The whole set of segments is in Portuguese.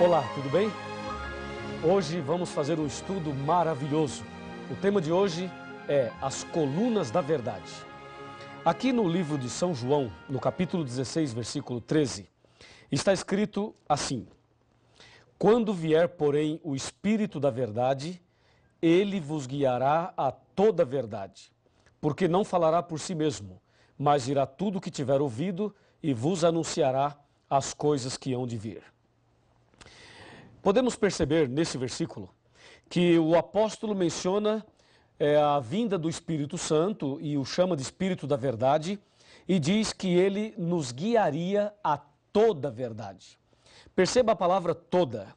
Olá, tudo bem? Hoje vamos fazer um estudo maravilhoso. O tema de hoje é as colunas da verdade. Aqui no livro de São João, no capítulo 16, versículo 13, está escrito assim: Quando vier, porém, o Espírito da verdade, ele vos guiará a toda a verdade, porque não falará por si mesmo, mas dirá tudo o que tiver ouvido e vos anunciará as coisas que hão de vir. Podemos perceber nesse versículo que o apóstolo menciona a vinda do Espírito Santo e o chama de Espírito da Verdade e diz que ele nos guiaria a toda a verdade. Perceba a palavra toda.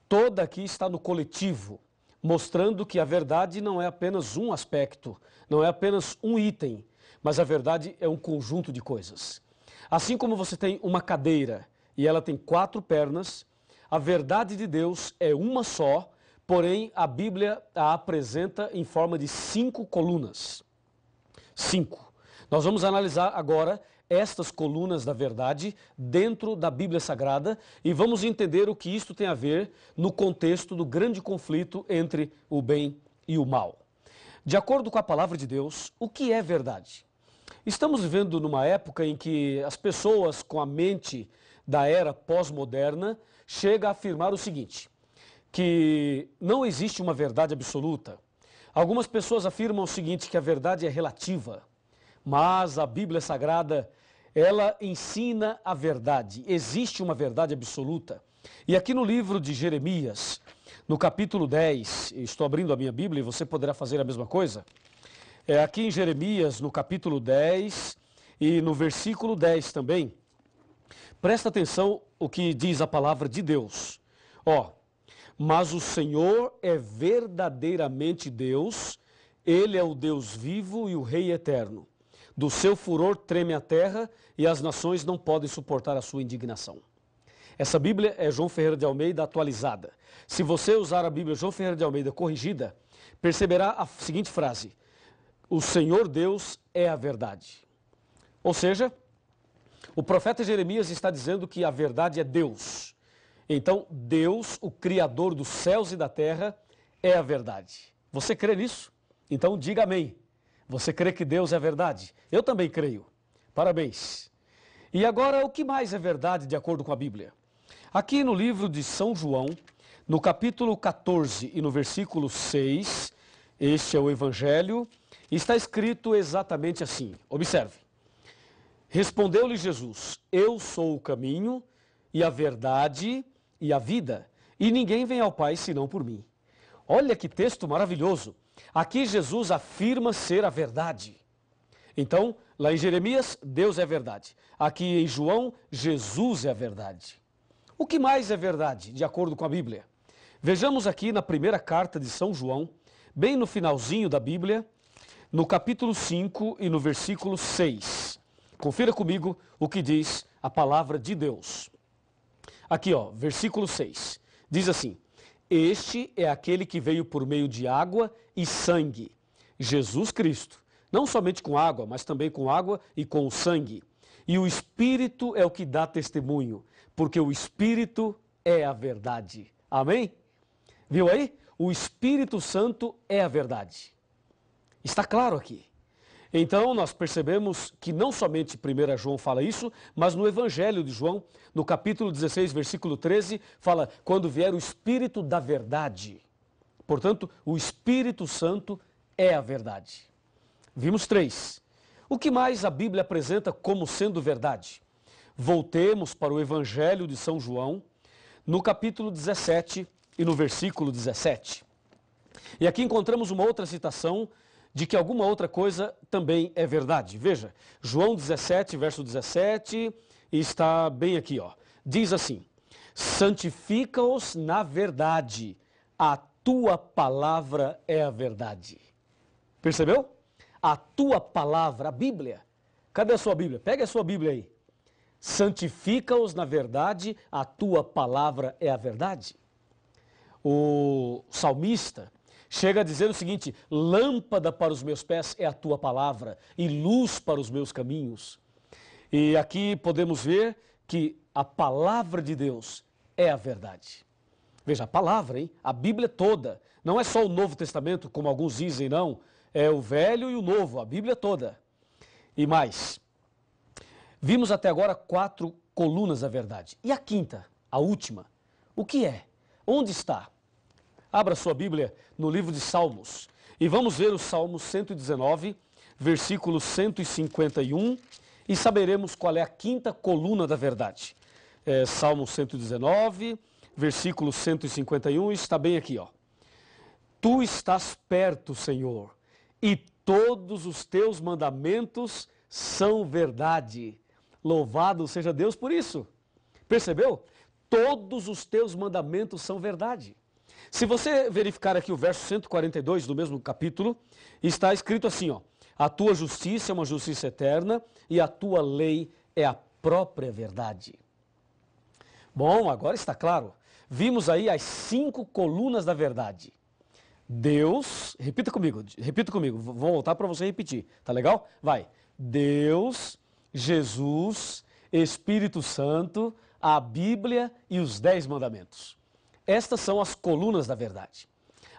Toda aqui está no coletivo, mostrando que a verdade não é apenas um aspecto, não é apenas um item, mas a verdade é um conjunto de coisas. Assim como você tem uma cadeira e ela tem 4 pernas, a verdade de Deus é uma só, porém a Bíblia a apresenta em forma de 5 colunas. 5. Nós vamos analisar agora estas colunas da verdade dentro da Bíblia Sagrada e vamos entender o que isto tem a ver no contexto do grande conflito entre o bem e o mal. De acordo com a palavra de Deus, o que é verdade? Estamos vivendo numa época em que as pessoas com a mente da era pós-moderna chegam a afirmar o seguinte, que não existe uma verdade absoluta. Algumas pessoas afirmam o seguinte, que a verdade é relativa, mas a Bíblia Sagrada, ela ensina a verdade. Existe uma verdade absoluta. E aqui no livro de Jeremias, no capítulo 10, estou abrindo a minha Bíblia e você poderá fazer a mesma coisa. Aqui em Jeremias, no capítulo 10 e no versículo 10 também, presta atenção o que diz a palavra de Deus. Mas o Senhor é verdadeiramente Deus, Ele é o Deus vivo e o Rei eterno. Do seu furor treme a terra e as nações não podem suportar a sua indignação. Essa Bíblia é João Ferreira de Almeida atualizada. Se você usar a Bíblia João Ferreira de Almeida corrigida, perceberá a seguinte frase: o Senhor Deus é a verdade. Ou seja, o profeta Jeremias está dizendo que a verdade é Deus. Então, Deus, o Criador dos céus e da terra, é a verdade. Você crê nisso? Então diga amém. Você crê que Deus é a verdade? Eu também creio. Parabéns. E agora, o que mais é verdade de acordo com a Bíblia? Aqui no livro de São João, no capítulo 14 e no versículo 6, este é o Evangelho, está escrito exatamente assim. Observe. Respondeu-lhe Jesus: Eu sou o caminho e a verdade e a vida, e ninguém vem ao Pai senão por mim. Olha que texto maravilhoso. Aqui Jesus afirma ser a verdade. Então, lá em Jeremias, Deus é a verdade. Aqui em João, Jesus é a verdade. O que mais é verdade, de acordo com a Bíblia? Vejamos aqui na primeira carta de São João, bem no finalzinho da Bíblia, no capítulo 5 e no versículo 6. Confira comigo o que diz a palavra de Deus. Aqui, versículo 6. Diz assim: Este é aquele que veio por meio de água e sangue, Jesus Cristo. Não somente com água, mas também com água e com o sangue. E o Espírito é o que dá testemunho, porque o Espírito é a verdade. Amém? Viu aí? O Espírito Santo é a verdade. Está claro aqui. Então, nós percebemos que não somente 1 João fala isso, mas no Evangelho de João, no capítulo 16, versículo 13, fala, quando vier o Espírito da verdade. Portanto, o Espírito Santo é a verdade. Vimos 3. O que mais a Bíblia apresenta como sendo verdade? Voltemos para o Evangelho de São João, no capítulo 17 e no versículo 17. E aqui encontramos uma outra citação de que alguma outra coisa também é verdade. Veja, João 17, verso 17, está bem aqui, Diz assim: santifica-os na verdade, a tua palavra é a verdade. Percebeu? A tua palavra, a Bíblia. Cadê a sua Bíblia? Pega a sua Bíblia aí. Santifica-os na verdade, a tua palavra é a verdade. O salmista chega a dizer o seguinte: lâmpada para os meus pés é a tua palavra e luz para os meus caminhos. E aqui podemos ver que a palavra de Deus é a verdade. Veja, a palavra, hein? A Bíblia toda. Não é só o Novo Testamento, como alguns dizem, não. É o Velho e o Novo, a Bíblia toda. E mais, vimos até agora 4 colunas da verdade. E a quinta, a última, o que é? Onde está? Abra sua Bíblia no livro de Salmos e vamos ver o Salmo 119, versículo 151 e saberemos qual é a quinta coluna da verdade. Salmo 119, versículo 151, está bem aqui, ó. Tu estás perto, Senhor, e todos os teus mandamentos são verdade. Louvado seja Deus por isso. Percebeu? Todos os teus mandamentos são verdade. Se você verificar aqui o verso 142 do mesmo capítulo, está escrito assim, ó: a tua justiça é uma justiça eterna e a tua lei é a própria verdade. Bom, agora está claro. Vimos aí as 5 colunas da verdade. Deus, repita comigo, vou voltar para você repetir, tá legal? Vai. Deus, Jesus, Espírito Santo, a Bíblia e os 10 mandamentos. Estas são as colunas da verdade.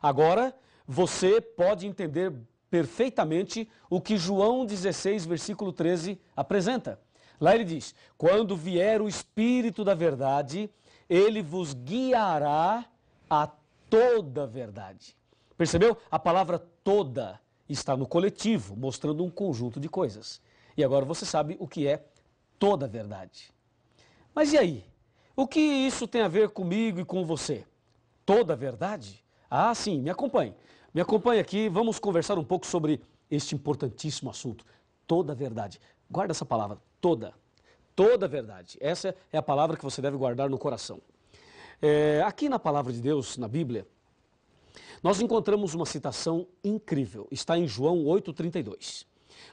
Agora, você pode entender perfeitamente o que João 16, versículo 13 apresenta. Lá ele diz: quando vier o Espírito da verdade, ele vos guiará a toda a verdade. Percebeu? A palavra toda está no coletivo, mostrando um conjunto de coisas. E agora você sabe o que é toda a verdade. Mas e aí? O que isso tem a ver comigo e com você? Toda a verdade? Ah, sim, me acompanhe. Me acompanhe aqui, vamos conversar um pouco sobre este importantíssimo assunto. Toda a verdade. Guarda essa palavra, toda. Toda a verdade. Essa é a palavra que você deve guardar no coração. Aqui na palavra de Deus, na Bíblia, nós encontramos uma citação incrível. Está em João 8,32.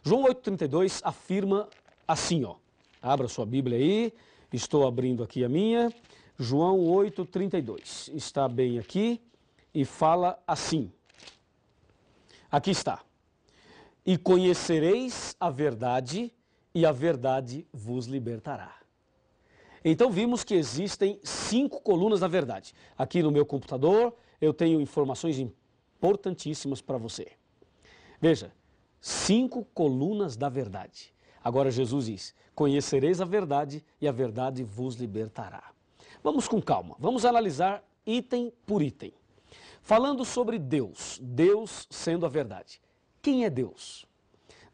João 8,32 afirma assim, ó. Abra sua Bíblia aí. Estou abrindo aqui a minha. João 8,32. Está bem aqui e fala assim. Aqui está. E conhecereis a verdade, e a verdade vos libertará. Então vimos que existem 5 colunas da verdade. Aqui no meu computador eu tenho informações importantíssimas para você. Veja, 5 colunas da verdade. Agora Jesus diz: conhecereis a verdade e a verdade vos libertará. Vamos com calma, vamos analisar item por item. Falando sobre Deus, Deus sendo a verdade. Quem é Deus?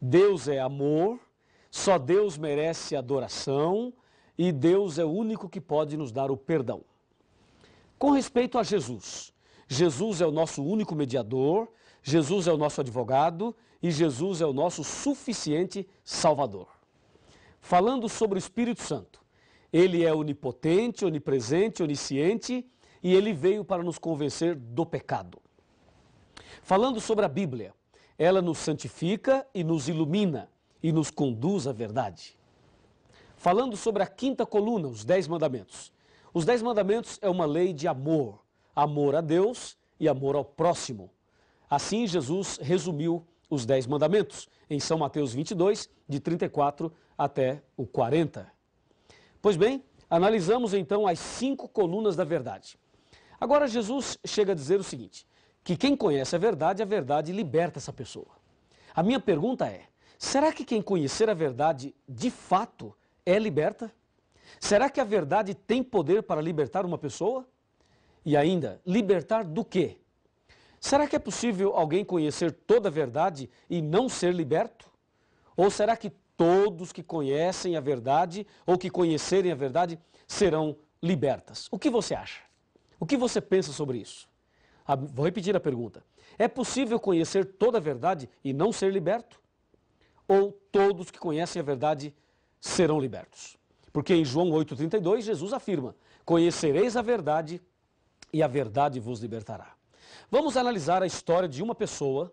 Deus é amor, só Deus merece adoração e Deus é o único que pode nos dar o perdão. Com respeito a Jesus, Jesus é o nosso único mediador, Jesus é o nosso advogado e Jesus é o nosso suficiente Salvador. Falando sobre o Espírito Santo, ele é onipotente, onipresente, onisciente e ele veio para nos convencer do pecado. Falando sobre a Bíblia, ela nos santifica e nos ilumina e nos conduz à verdade. Falando sobre a quinta coluna, os 10 mandamentos. Os 10 mandamentos é uma lei de amor, amor a Deus e amor ao próximo. Assim Jesus resumiu os 10 mandamentos em São Mateus 22, de 34 até o 40. Pois bem, analisamos então as 5 colunas da verdade. Agora Jesus chega a dizer o seguinte, que quem conhece a verdade liberta essa pessoa. A minha pergunta é, será que quem conhecer a verdade de fato é liberta? Será que a verdade tem poder para libertar uma pessoa? E ainda, libertar do quê? Será que é possível alguém conhecer toda a verdade e não ser liberto? Ou será que todos que conhecem a verdade ou que conhecerem a verdade serão libertas? O que você acha? O que você pensa sobre isso? Vou repetir a pergunta. É possível conhecer toda a verdade e não ser liberto? Ou todos que conhecem a verdade serão libertos? Porque em João 8,32 Jesus afirma, conhecereis a verdade e a verdade vos libertará. Vamos analisar a história de uma pessoa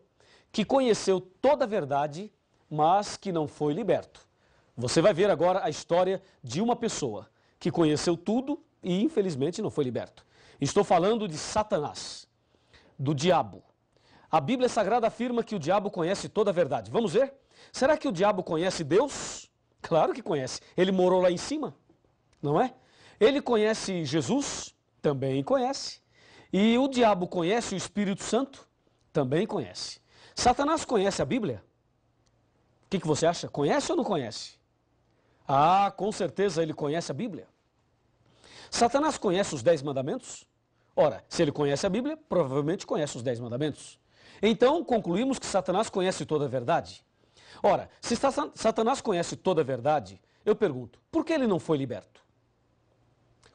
que conheceu toda a verdade, mas que não foi liberto. Você vai ver agora a história de uma pessoa que conheceu tudo e infelizmente não foi liberto. Estou falando de Satanás, do diabo. A Bíblia Sagrada afirma que o diabo conhece toda a verdade. Vamos ver? Será que o diabo conhece Deus? Claro que conhece. Ele morou lá em cima, não é? Ele conhece Jesus? Também conhece. E o diabo conhece o Espírito Santo? Também conhece. Satanás conhece a Bíblia? O que você acha? Conhece ou não conhece? Ah, com certeza ele conhece a Bíblia. Satanás conhece os 10 mandamentos? Ora, se ele conhece a Bíblia, provavelmente conhece os 10 mandamentos. Então, concluímos que Satanás conhece toda a verdade. Ora, se Satanás conhece toda a verdade, eu pergunto, por que ele não foi liberto?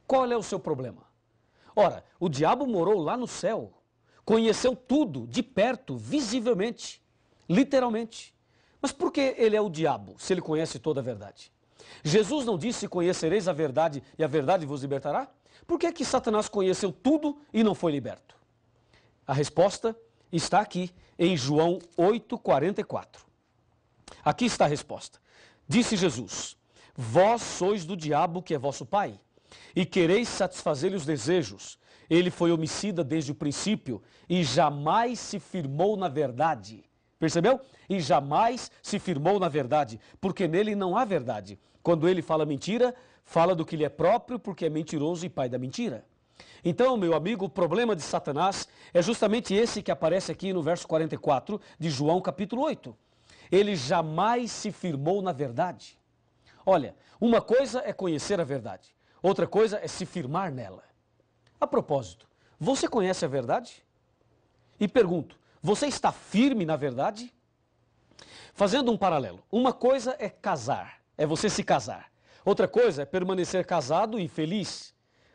Qual é o seu problema? Ora, o diabo morou lá no céu, conheceu tudo de perto, visivelmente, literalmente. Mas por que ele é o diabo, se ele conhece toda a verdade? Jesus não disse, conhecereis a verdade e a verdade vos libertará? Por que Satanás conheceu tudo e não foi liberto? A resposta está aqui em João 8,44. Aqui está a resposta. Disse Jesus, vós sois do diabo que é vosso pai, e quereis satisfazer-lhe os desejos. Ele foi homicida desde o princípio e jamais se firmou na verdade. Percebeu? E jamais se firmou na verdade, porque nele não há verdade. Quando ele fala mentira, fala do que lhe é próprio, porque é mentiroso e pai da mentira. Então, meu amigo, o problema de Satanás é justamente esse que aparece aqui no verso 44 de João capítulo 8. Ele jamais se firmou na verdade. Olha, uma coisa é conhecer a verdade, outra coisa é se firmar nela. A propósito, você conhece a verdade? E pergunto, você está firme na verdade? Fazendo um paralelo, uma coisa é casar, é você se casar. Outra coisa é permanecer casado e feliz.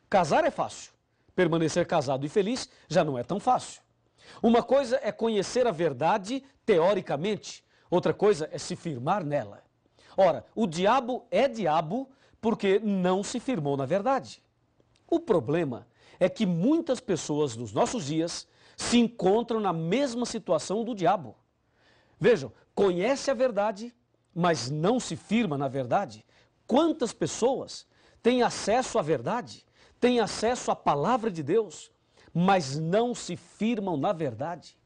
Casar é fácil, permanecer casado e feliz já não é tão fácil. Uma coisa é conhecer a verdade teoricamente, outra coisa é se firmar nela. Ora, o diabo é diabo porque não se firmou na verdade. O problema é que muitas pessoas nos nossos dias se encontram na mesma situação do diabo. Vejam, conhece a verdade, mas não se firma na verdade. Quantas pessoas têm acesso à verdade, têm acesso à palavra de Deus, mas não se firmam na verdade?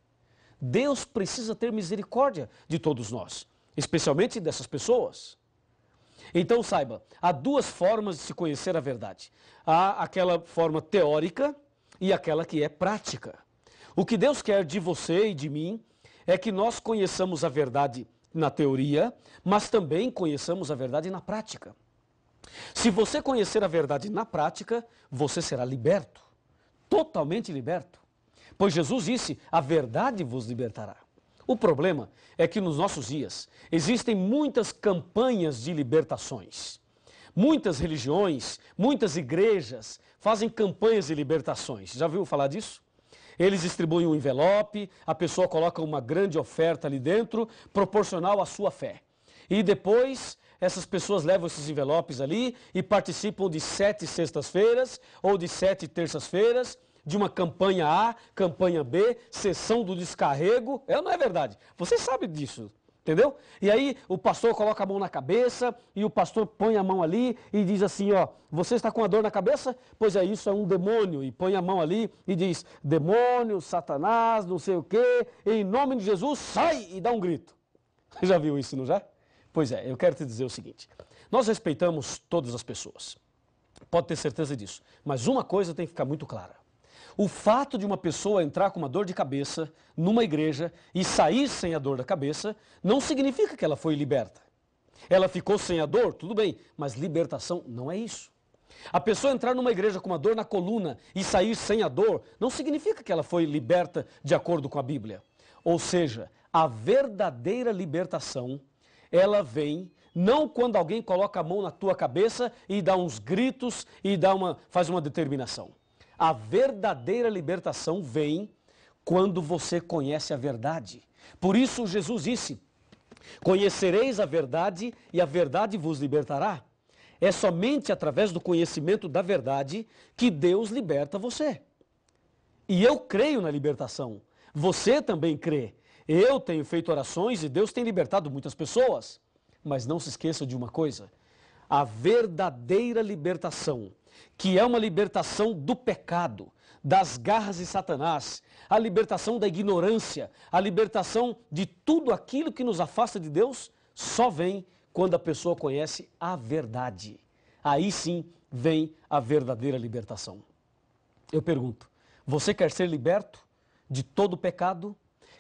Deus precisa ter misericórdia de todos nós, especialmente dessas pessoas. Então saiba, há duas formas de se conhecer a verdade. Há aquela forma teórica e aquela que é prática. O que Deus quer de você e de mim é que nós conheçamos a verdade na teoria, mas também conheçamos a verdade na prática. Se você conhecer a verdade na prática, você será liberto, totalmente liberto. Pois Jesus disse, a verdade vos libertará. O problema é que nos nossos dias existem muitas campanhas de libertações. Muitas religiões, muitas igrejas fazem campanhas de libertações. Já ouviu falar disso? Eles distribuem um envelope, a pessoa coloca uma grande oferta ali dentro, proporcional à sua fé. E depois, essas pessoas levam esses envelopes ali e participam de 7 sextas-feiras ou de 7 terças-feiras, de uma campanha A, campanha B, sessão do descarrego. Não é verdade? Você sabe disso, entendeu? E aí o pastor coloca a mão na cabeça e o pastor põe a mão ali e diz assim, ó, você está com a dor na cabeça? Pois é, isso é um demônio. E põe a mão ali e diz, demônio, Satanás, não sei o quê, em nome de Jesus, sai! E dá um grito. Já viu isso, não já? Pois é, eu quero te dizer o seguinte, nós respeitamos todas as pessoas, pode ter certeza disso, mas uma coisa tem que ficar muito clara. O fato de uma pessoa entrar com uma dor de cabeça numa igreja e sair sem a dor da cabeça não significa que ela foi liberta. Ela ficou sem a dor, tudo bem, mas libertação não é isso. A pessoa entrar numa igreja com uma dor na coluna e sair sem a dor não significa que ela foi liberta de acordo com a Bíblia. Ou seja, a verdadeira libertação, ela vem não quando alguém coloca a mão na tua cabeça e dá uns gritos e faz uma determinação. A verdadeira libertação vem quando você conhece a verdade. Por isso Jesus disse, conhecereis a verdade e a verdade vos libertará. É somente através do conhecimento da verdade que Deus liberta você. E eu creio na libertação. Você também crê. Eu tenho feito orações e Deus tem libertado muitas pessoas. Mas não se esqueça de uma coisa, a verdadeira libertação, que é uma libertação do pecado, das garras de Satanás, a libertação da ignorância, a libertação de tudo aquilo que nos afasta de Deus, só vem quando a pessoa conhece a verdade. aí sim vem a verdadeira libertação. Eu pergunto, você quer ser liberto de todo o pecado?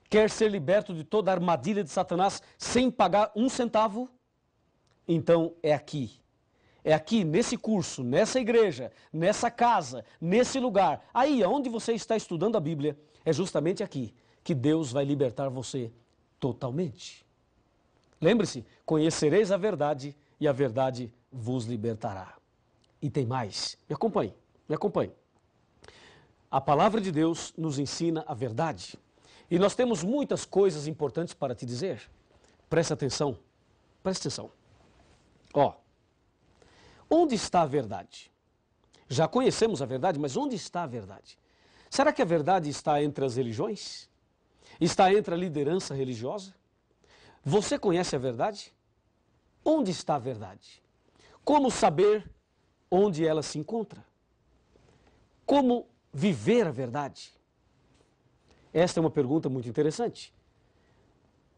Quer ser liberto de toda a armadilha de Satanás sem pagar um centavo? Então é aqui, nesse curso, nessa igreja, nessa casa, nesse lugar, aí onde você está estudando a Bíblia, é justamente aqui que Deus vai libertar você totalmente. Lembre-se, conhecereis a verdade e a verdade vos libertará. E tem mais, me acompanhe, me acompanhe. A palavra de Deus nos ensina a verdade. E nós temos muitas coisas importantes para te dizer. Presta atenção, presta atenção. Ó, onde está a verdade? Já conhecemos a verdade, mas onde está a verdade? Será que a verdade está entre as religiões? Está entre a liderança religiosa? Você conhece a verdade? Onde está a verdade? Como saber onde ela se encontra? Como viver a verdade? Esta é uma pergunta muito interessante.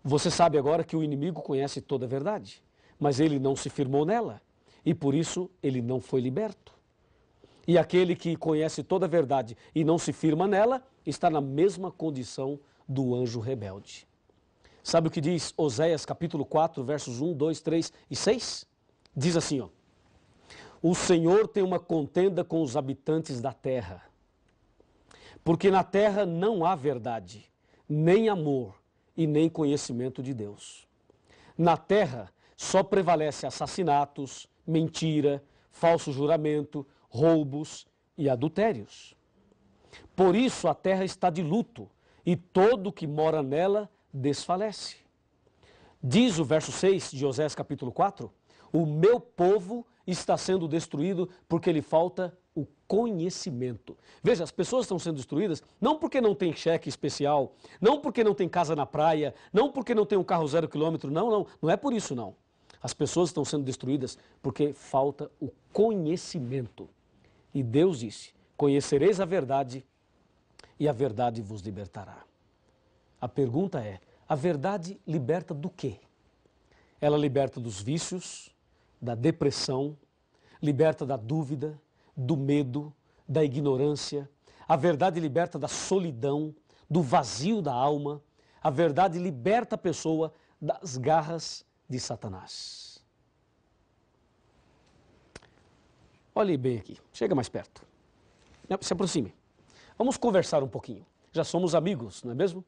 Você sabe agora que o inimigo conhece toda a verdade, mas ele não se firmou nela e por isso ele não foi liberto. E aquele que conhece toda a verdade e não se firma nela está na mesma condição do anjo rebelde. Sabe o que diz Oséias capítulo 4, versos 1, 2, 3 e 6? Diz assim, ó: o Senhor tem uma contenda com os habitantes da terra, porque na terra não há verdade, nem amor e nem conhecimento de Deus. Na terra só prevalece assassinatos, mentira, falso juramento, roubos e adultérios. Por isso a terra está de luto e todo que mora nela desfalece. Diz o verso 6 de Oséias capítulo 4, o meu povo está sendo destruído porque lhe falta o conhecimento. Veja, as pessoas estão sendo destruídas não porque não tem cheque especial, não porque não tem casa na praia, não porque não tem um carro 0 quilômetro, não é por isso não. As pessoas estão sendo destruídas porque falta o conhecimento. E Deus disse, conhecereis a verdade e a verdade vos libertará. A pergunta é, a verdade liberta do quê? Ela liberta dos vícios, da depressão, liberta da dúvida, do medo, da ignorância. A verdade liberta da solidão, do vazio da alma. A verdade liberta a pessoa das garras de Satanás. Olhe bem aqui, chega mais perto. Se aproxime. Vamos conversar um pouquinho. Já somos amigos, não é mesmo?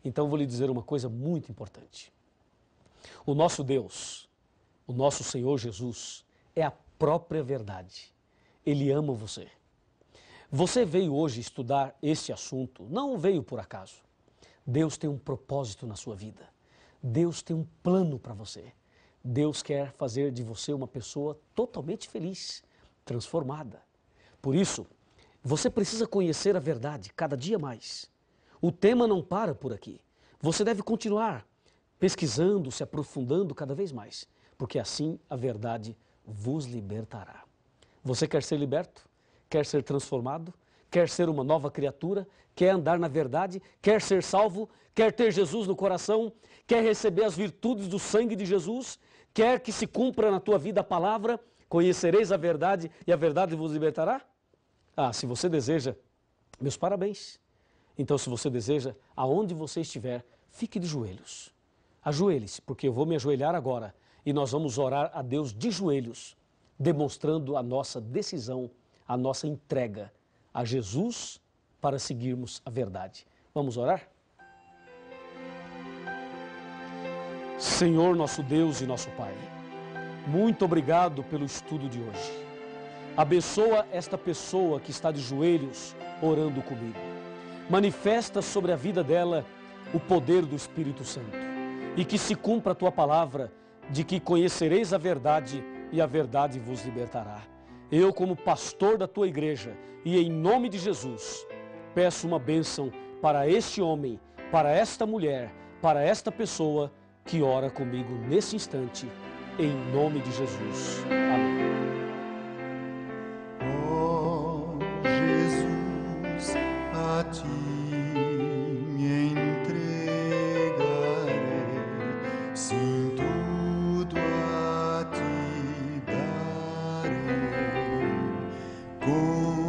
Então vou lhe dizer uma coisa muito importante. O nosso Deus, o nosso Senhor Jesus, é a própria verdade. Ele ama você. Você veio hoje estudar este assunto, não veio por acaso. Deus tem um propósito na sua vida. Deus tem um plano para você. Deus quer fazer de você uma pessoa totalmente feliz, transformada. Por isso, você precisa conhecer a verdade cada dia mais. O tema não para por aqui. Você deve continuar pesquisando, se aprofundando cada vez mais, porque assim a verdade vos libertará. Você quer ser liberto? Quer ser transformado? Quer ser uma nova criatura? Quer andar na verdade? Quer ser salvo? Quer ter Jesus no coração? Quer receber as virtudes do sangue de Jesus? Quer que se cumpra na tua vida a palavra? Conhecereis a verdade e a verdade vos libertará? Ah, se você deseja, meus parabéns. Então, se você deseja, aonde você estiver, fique de joelhos. Ajoelhe-se, porque eu vou me ajoelhar agora e nós vamos orar a Deus de joelhos, demonstrando a nossa decisão, a nossa entrega a Jesus para seguirmos a verdade. Vamos orar? Senhor, nosso Deus e nosso Pai, muito obrigado pelo estudo de hoje. Abençoa esta pessoa que está de joelhos orando comigo. Manifesta sobre a vida dela o poder do Espírito Santo e que se cumpra a tua palavra de que conhecereis a verdade e a verdade vos libertará. Eu, como pastor da tua igreja e em nome de Jesus, peço uma bênção para este homem, para esta mulher, para esta pessoa que ora comigo nesse instante, em nome de Jesus. Amém. Oh, Jesus, a ti me entregarei, sim, tudo a ti darei. Oh